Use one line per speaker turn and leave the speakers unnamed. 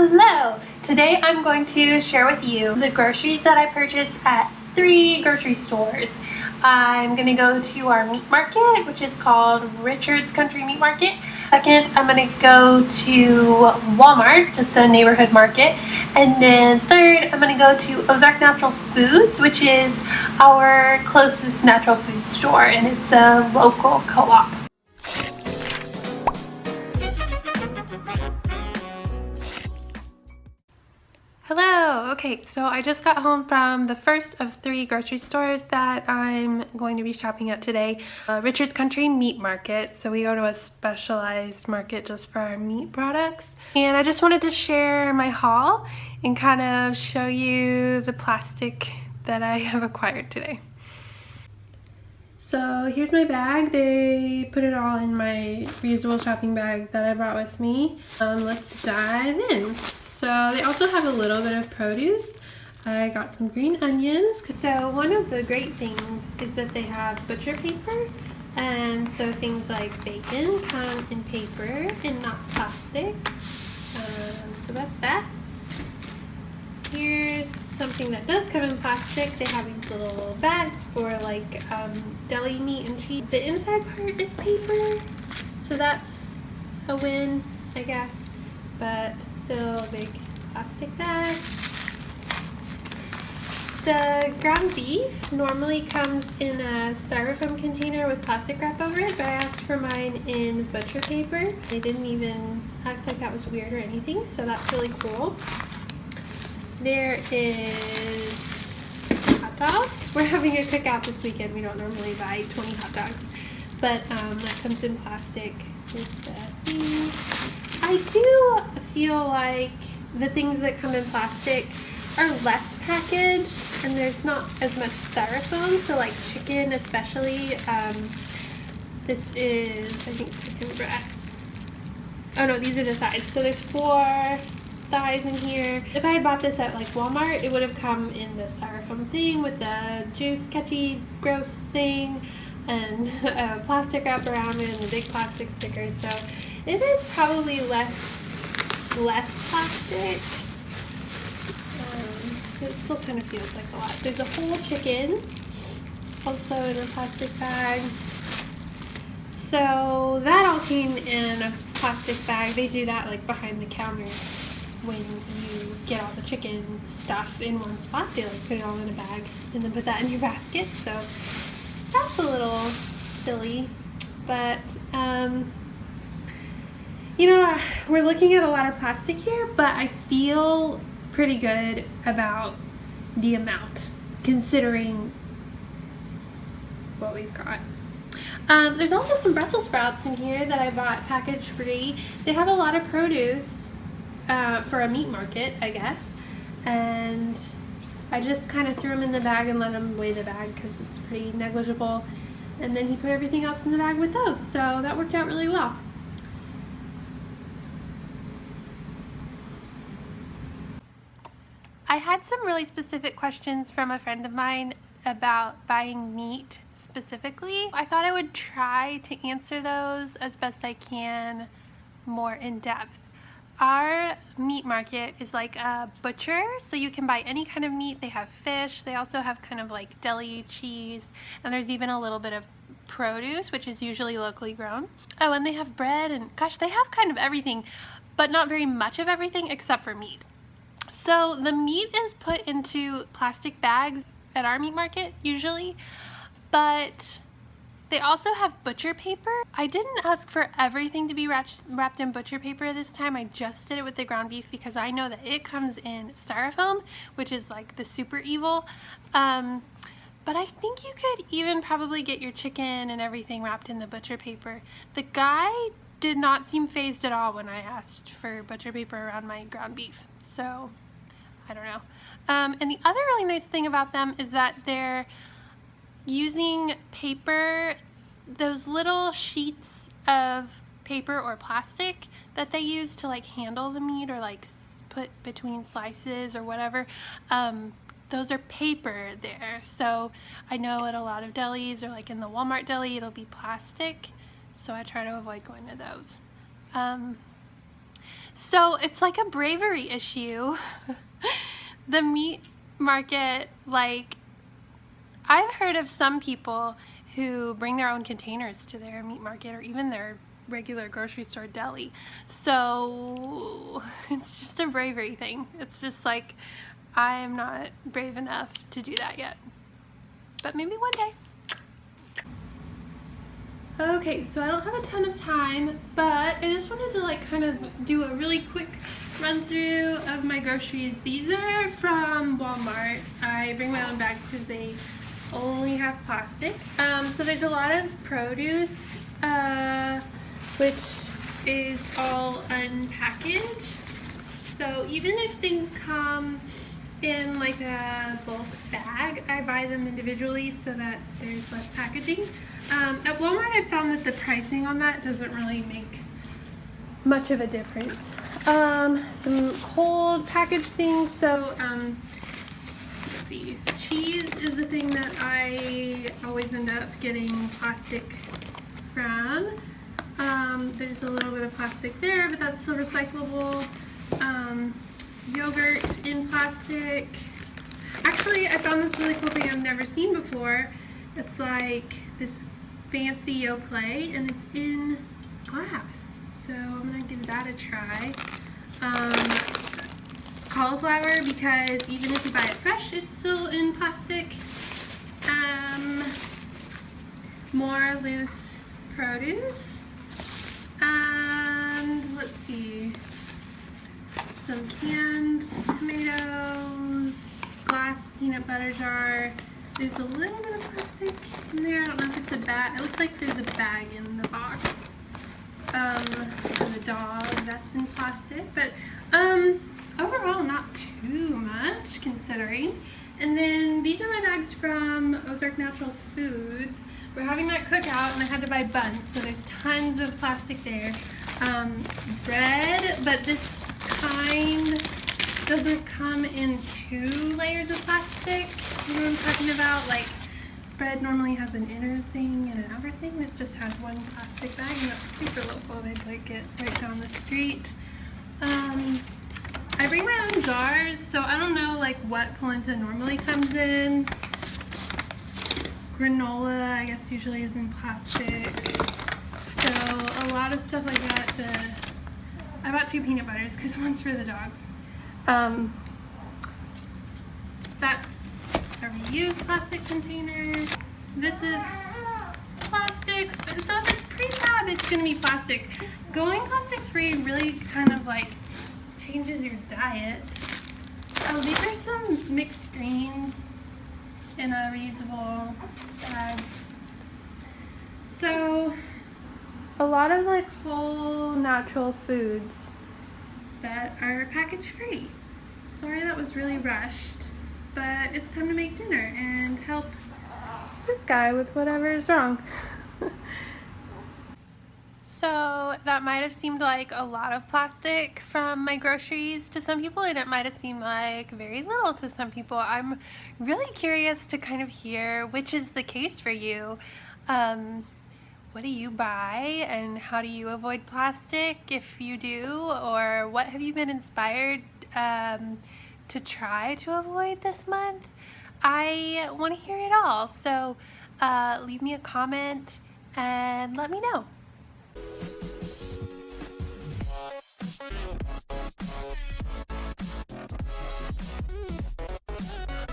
Hello! Today I'm going to share with you the groceries that I purchased at 3 grocery stores. I'm going to go to our meat market, which is called Richard's Country Meat Market. Second, I'm going to go to Walmart, just the neighborhood market. And then third, I'm going to go to Ozark Natural Foods, which is our closest natural food store, and it's a local co-op. Hello! Okay, so I just got home from the first of 3 grocery stores that I'm going to be shopping at today. Richard's Country Meat Market. So we go to a specialized market just for our meat products. And I just wanted to share my haul and kind of show you the plastic that I have acquired today. So here's my bag. They put it all in my reusable shopping bag that I brought with me. Let's dive in. So they also have a little bit of produce. I got some green onions. So one of the great things is that they have butcher paper. And so things like bacon come in paper and not plastic. So that's that. Here's something that does come in plastic. They have these little bags for like deli meat and cheese. The inside part is paper, so that's a win, I guess, but still a big plastic bag. The ground beef normally comes in a styrofoam container with plastic wrap over it, but I asked for mine in butcher paper. They didn't even act like that was weird or anything, so that's really cool. There is hot dogs. We're having a cookout this weekend. We don't normally buy 20 hot dogs, but that comes in plastic with the thing. I do feel like the things that come in plastic are less packaged and there's not as much styrofoam, so like chicken especially. This is, I think, chicken breast. Oh no, these are the thighs. So there's 4 thighs in here. If I had bought this at like Walmart, it would have come in the styrofoam thing with the juice catchy gross thing and a plastic wrap around it and the big plastic stickers. So it is probably less plastic. It still kind of feels like a lot. There's a whole chicken also in a plastic bag. So that all came in a plastic bag. They do that like behind the counter. When you get all the chicken stuff in one spot, they like put it all in a bag and then put that in your basket. So that's a little silly, but you know, we're looking at a lot of plastic here, but I feel pretty good about the amount considering what we've got. There's also some Brussels sprouts in here that I bought package free. They have a lot of produce for a meat market, I guess, and I just kind of threw them in the bag and let him weigh the bag because it's pretty negligible, and then he put everything else in the bag with those, so that worked out really well. I had some really specific questions from a friend of mine about buying meat specifically. I thought I would try to answer those as best I can more in depth. Our meat market is like a butcher, so you can buy any kind of meat. They have fish, they also have kind of like deli cheese, and there's even a little bit of produce, which is usually locally grown. Oh, and they have bread, and gosh, they have kind of everything, but not very much of everything except for meat. So the meat is put into plastic bags at our meat market usually, but they also have butcher paper. I didn't ask for everything to be wrapped in butcher paper this time. I just did it with the ground beef because I know that it comes in styrofoam, which is like the super evil. But I think you could even probably get your chicken and everything wrapped in the butcher paper. The guy did not seem fazed at all when I asked for butcher paper around my ground beef. So I don't know. And the other really nice thing about them is that they're using paper, those little sheets of paper or plastic that they use to like handle the meat or like put between slices or whatever, those are paper there. So I know at a lot of delis or like in the Walmart deli it'll be plastic, so I try to avoid going to those. So it's like a bravery issue. The meat market, like, I've heard of some people who bring their own containers to their meat market or even their regular grocery store deli. So it's just a bravery thing. It's just like, I am not brave enough to do that yet. But maybe one day. Okay, so I don't have a ton of time, but I just wanted to like kind of do a really quick run through of my groceries. These are from Walmart. I bring my own bags because they only have plastic. So there's a lot of produce, which is all unpackaged. So even if things come in like a bulk bag, I buy them individually so that there's less packaging. At Walmart, I found that the pricing on that doesn't really make much of a difference. Some cold packaged things. So let's see, cheese is the thing that I always end up getting plastic from. There's a little bit of plastic there, but that's still recyclable. Yogurt in plastic. Actually, I found this really cool thing I've never seen before. It's like this fancy Yoplait, and it's in glass. So I'm gonna give that a try. Cauliflower, because even if you buy it fresh, it's still in plastic. More loose produce. And let's see. Some canned tomatoes, glass peanut butter jar. There's a little bit of plastic in there. I don't know if it's a bag. It looks like there's a bag in the box. For the dog, that's in plastic. But overall, not too much considering. And then these are my bags from Ozark Natural Foods. We're having that cookout, and I had to buy buns, so there's tons of plastic there. Bread, but this kind doesn't come in 2 layers of plastic. You know what I'm talking about? Like, bread normally has an inner thing and an outer thing. This just has one plastic bag, and that's super local. They like it right down the street. I bring my own jars, so I don't know like what polenta normally comes in. Granola, I guess, usually is in plastic. So a lot of stuff like that. I bought 2 peanut butters because one's for the dogs. That's a reused plastic container. This is plastic. So if it's pre-fab, it's going to be plastic. Going plastic free really kind of like changes your diet. Oh, these are some mixed greens in a reusable bag. So a lot of like whole natural foods that are package free. Sorry that was really rushed, but it's time to make dinner and help this guy with whatever is wrong. So that might have seemed like a lot of plastic from my groceries to some people, and it might have seemed like very little to some people. I'm really curious to kind of hear which is the case for you. What do you buy, and how do you avoid plastic if you do, or what have you been inspired to try to avoid this month? I want to hear it all, so leave me a comment and let me know.